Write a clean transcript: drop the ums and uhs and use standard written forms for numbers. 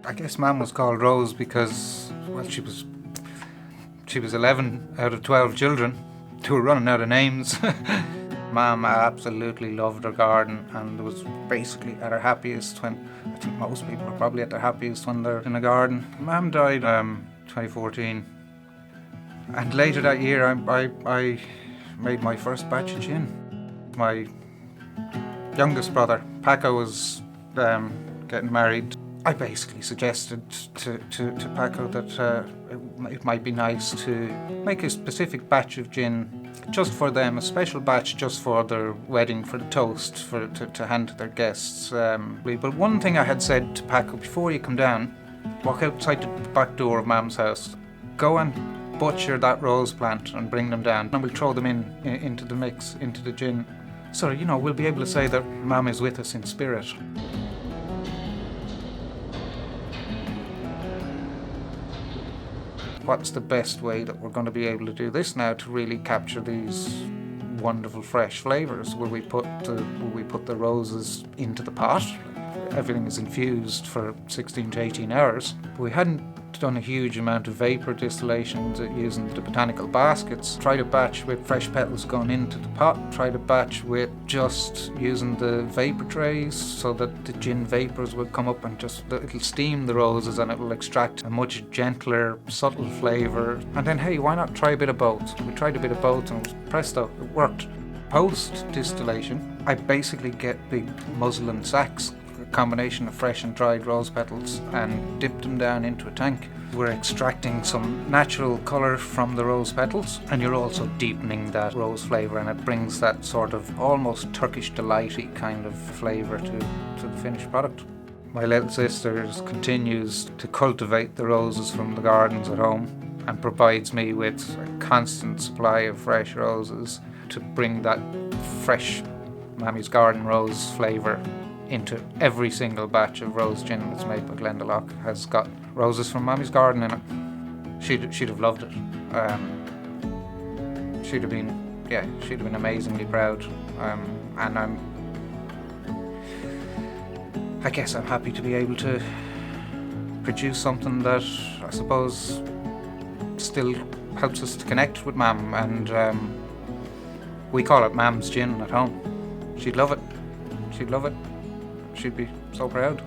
I guess Mam was called Rose because, well, she was 11 out of 12 children. They were running out of names. Mam absolutely loved her garden and was basically at her happiest when, I think most people are probably at their happiest when they're in a garden. Mam died 2014, and later that year I made my first batch of gin. My youngest brother, Paco, was getting married. I basically suggested to Paco that it might be nice to make a specific batch of gin just for them, a special batch just for their wedding, for the toast, to hand to their guests. But one thing I had said to Paco, before you come down, walk outside the back door of Mam's house, go and butcher that rose plant and bring them down, and we'll throw them into the mix, into the gin. So, we'll be able to say that Mam is with us in spirit. What's the best way that we're going to be able to do this now to really capture these wonderful fresh flavours? Will we put the roses into the pot? Everything is infused for 16 to 18 hours. We hadn't done a huge amount of vapour distillation using the botanical baskets. Tried a batch with fresh petals going into the pot. Tried a batch with just using the vapour trays so that the gin vapours would come up and it'll steam the roses and it will extract a much gentler, subtle flavour. And then, hey, why not try a bit of both? We tried a bit of both and presto, it worked. Post distillation, I basically get big muslin sacks, a combination of fresh and dried rose petals, and dip them down into a tank. We're extracting some natural colour from the rose petals, and you're also deepening that rose flavour, and it brings that sort of almost Turkish delighty kind of flavour to the finished product. My little sister continues to cultivate the roses from the gardens at home and provides me with a constant supply of fresh roses to bring that fresh Mammy's Garden rose flavour into every single batch of rose gin that's made by Glendalough. Has got roses from Mammy's Garden in it. She'd have loved it. She'd have been amazingly proud. And I guess I'm happy to be able to produce something that I suppose still helps us to connect with Mam, and we call it Mam's Gin at home. She'd love it. She'd be so proud.